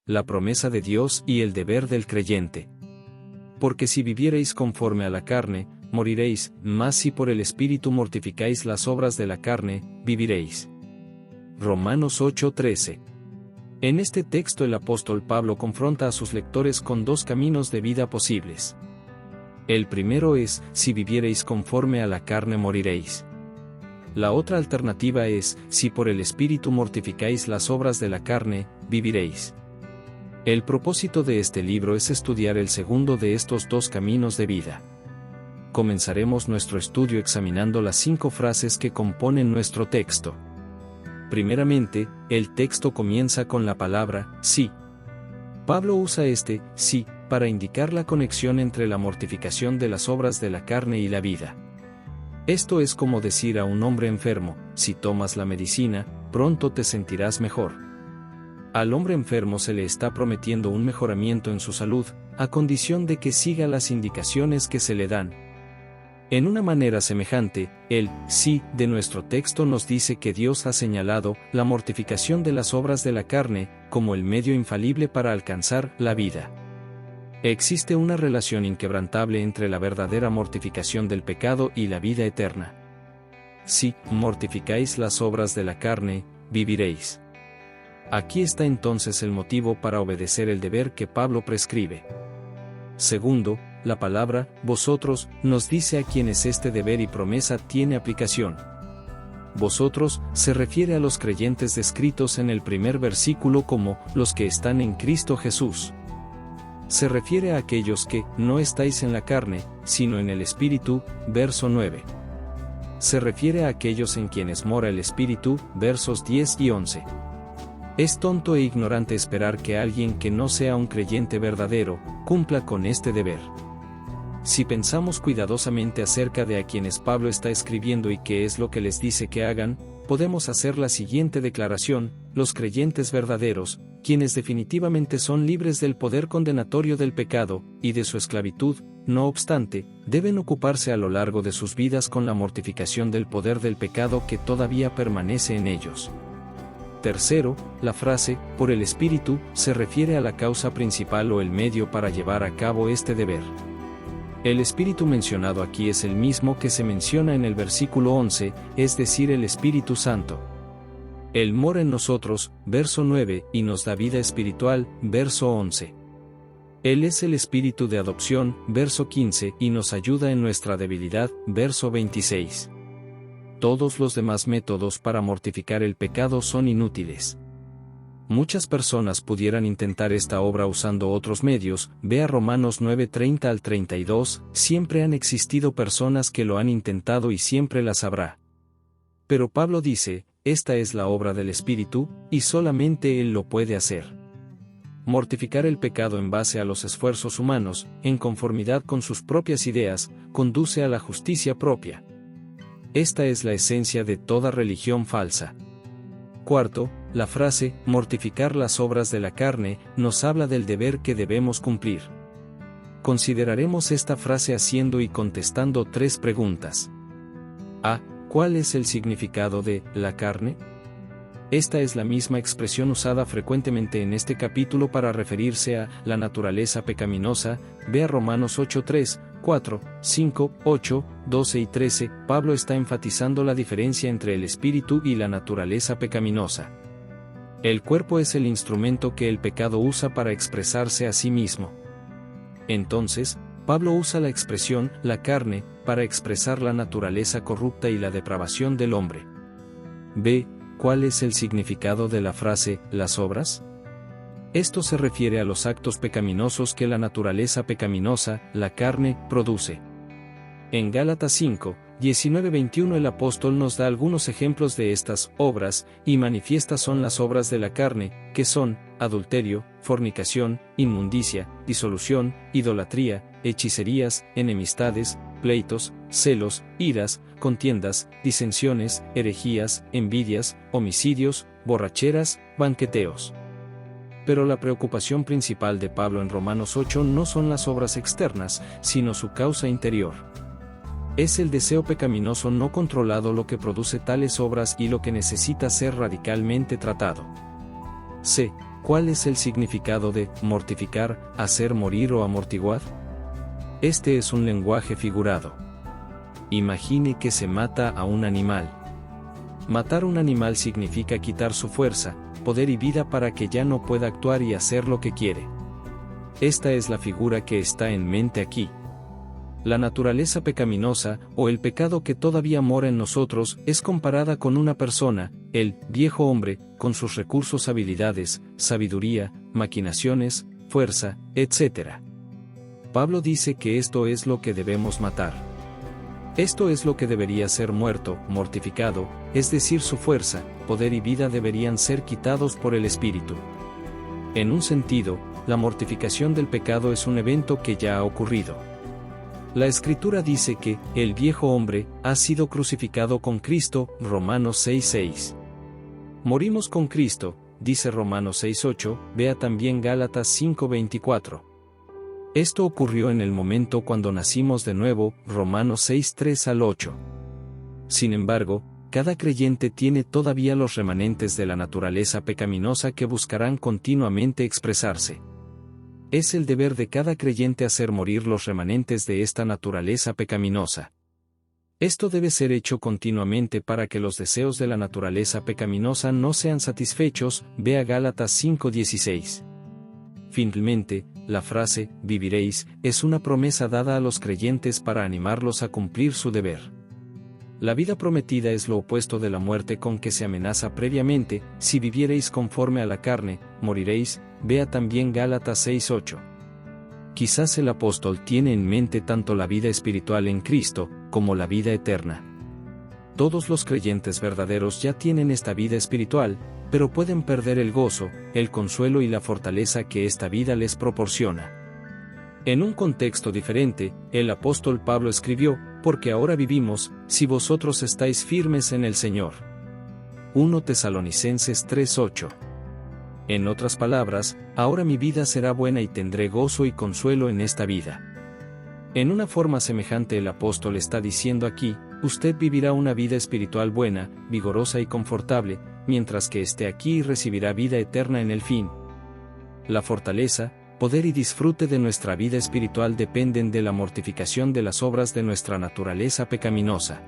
la promesa de Dios y el deber del creyente. Porque si viviereis conforme a la carne, moriréis, mas si por el Espíritu mortificáis las obras de la carne, viviréis. Romanos 8:13. En este texto el apóstol Pablo confronta a sus lectores con dos caminos de vida posibles. El primero es, si viviereis conforme a la carne moriréis. La otra alternativa es, si por el Espíritu mortificáis las obras de la carne, viviréis. El propósito de este libro es estudiar el segundo de estos dos caminos de vida. Comenzaremos nuestro estudio examinando las 5 frases que componen nuestro texto. Primeramente, el texto comienza con la palabra, sí. Pablo usa este, sí, para indicar la conexión entre la mortificación de las obras de la carne y la vida. Esto es como decir a un hombre enfermo, si tomas la medicina, pronto te sentirás mejor. Al hombre enfermo se le está prometiendo un mejoramiento en su salud, a condición de que siga las indicaciones que se le dan. En una manera semejante, el sí de nuestro texto nos dice que Dios ha señalado la mortificación de las obras de la carne como el medio infalible para alcanzar la vida. Existe una relación inquebrantable entre la verdadera mortificación del pecado y la vida eterna. Si mortificáis las obras de la carne, viviréis. Aquí está entonces el motivo para obedecer el deber que Pablo prescribe. Segundo, la palabra, vosotros, nos dice a quienes este deber y promesa tiene aplicación. Vosotros, se refiere a los creyentes descritos en el primer versículo como, los que están en Cristo Jesús. Se refiere a aquellos que, no estáis en la carne, sino en el Espíritu, verso 9. Se refiere a aquellos en quienes mora el Espíritu, versos 10 y 11. Es tonto e ignorante esperar que alguien que no sea un creyente verdadero, cumpla con este deber. Si pensamos cuidadosamente acerca de a quienes Pablo está escribiendo y qué es lo que les dice que hagan, podemos hacer la siguiente declaración: los creyentes verdaderos, quienes definitivamente son libres del poder condenatorio del pecado, y de su esclavitud, no obstante, deben ocuparse a lo largo de sus vidas con la mortificación del poder del pecado que todavía permanece en ellos. Tercero, la frase, por el Espíritu, se refiere a la causa principal o el medio para llevar a cabo este deber. El Espíritu mencionado aquí es el mismo que se menciona en el versículo 11, es decir, el Espíritu Santo. Él mora en nosotros, verso 9, y nos da vida espiritual, verso 11. Él es el Espíritu de adopción, verso 15, y nos ayuda en nuestra debilidad, verso 26. Todos los demás métodos para mortificar el pecado son inútiles. Muchas personas pudieran intentar esta obra usando otros medios, vea Romanos 9:30 al 32, siempre han existido personas que lo han intentado y siempre las habrá. Pero Pablo dice, esta es la obra del Espíritu, y solamente Él lo puede hacer. Mortificar el pecado en base a los esfuerzos humanos, en conformidad con sus propias ideas, conduce a la justicia propia. Esta es la esencia de toda religión falsa. Cuarto, la frase, mortificar las obras de la carne, nos habla del deber que debemos cumplir. Consideraremos esta frase haciendo y contestando 3 preguntas. A. ¿Cuál es el significado de la carne? Esta es la misma expresión usada frecuentemente en este capítulo para referirse a la naturaleza pecaminosa, vea Romanos 8:3, 4, 5, 8, 12 y 13, Pablo está enfatizando la diferencia entre el espíritu y la naturaleza pecaminosa. El cuerpo es el instrumento que el pecado usa para expresarse a sí mismo. Entonces, Pablo usa la expresión, la carne, para expresar la naturaleza corrupta y la depravación del hombre. B. ¿Cuál es el significado de la frase, las obras? Esto se refiere a los actos pecaminosos que la naturaleza pecaminosa, la carne, produce. En Gálatas 5, 19-21 el apóstol nos da algunos ejemplos de estas obras, y manifiestas son las obras de la carne, que son, adulterio, fornicación, inmundicia, disolución, idolatría, hechicerías, enemistades, pleitos, celos, iras, contiendas, disensiones, herejías, envidias, homicidios, borracheras, banqueteos. Pero la preocupación principal de Pablo en Romanos 8 no son las obras externas, sino su causa interior. Es el deseo pecaminoso no controlado lo que produce tales obras y lo que necesita ser radicalmente tratado. C. ¿Cuál es el significado de mortificar, hacer morir o amortiguar? Este es un lenguaje figurado. Imagine que se mata a un animal. Matar un animal significa quitar su fuerza, poder y vida para que ya no pueda actuar y hacer lo que quiere. Esta es la figura que está en mente aquí. La naturaleza pecaminosa, o el pecado que todavía mora en nosotros, es comparada con una persona, el viejo hombre, con sus recursos, habilidades, sabiduría, maquinaciones, fuerza, etc. Pablo dice que esto es lo que debemos matar. Esto es lo que debería ser muerto, mortificado, es decir, su fuerza, poder y vida deberían ser quitados por el Espíritu. En un sentido, la mortificación del pecado es un evento que ya ha ocurrido. La Escritura dice que, el viejo hombre, ha sido crucificado con Cristo, Romanos 6:6. Morimos con Cristo, dice Romanos 6:8, vea también Gálatas 5:24. Esto ocurrió en el momento cuando nacimos de nuevo, Romanos 6:3 al 8. Sin embargo, cada creyente tiene todavía los remanentes de la naturaleza pecaminosa que buscarán continuamente expresarse. Es el deber de cada creyente hacer morir los remanentes de esta naturaleza pecaminosa. Esto debe ser hecho continuamente para que los deseos de la naturaleza pecaminosa no sean satisfechos, vea Gálatas 5:16. Finalmente, la frase, viviréis, es una promesa dada a los creyentes para animarlos a cumplir su deber. La vida prometida es lo opuesto de la muerte con que se amenaza previamente, si viviereis conforme a la carne, moriréis, vea también Gálatas 6:8. Quizás el apóstol tiene en mente tanto la vida espiritual en Cristo, como la vida eterna. Todos los creyentes verdaderos ya tienen esta vida espiritual, pero pueden perder el gozo, el consuelo y la fortaleza que esta vida les proporciona. En un contexto diferente, el apóstol Pablo escribió, porque ahora vivimos, si vosotros estáis firmes en el Señor. 1 Tesalonicenses 3:8. En otras palabras, ahora mi vida será buena y tendré gozo y consuelo en esta vida. En una forma semejante el apóstol está diciendo aquí, usted vivirá una vida espiritual buena, vigorosa y confortable, mientras que esté aquí y recibirá vida eterna en el fin. La fortaleza, poder y disfrute de nuestra vida espiritual dependen de la mortificación de las obras de nuestra naturaleza pecaminosa.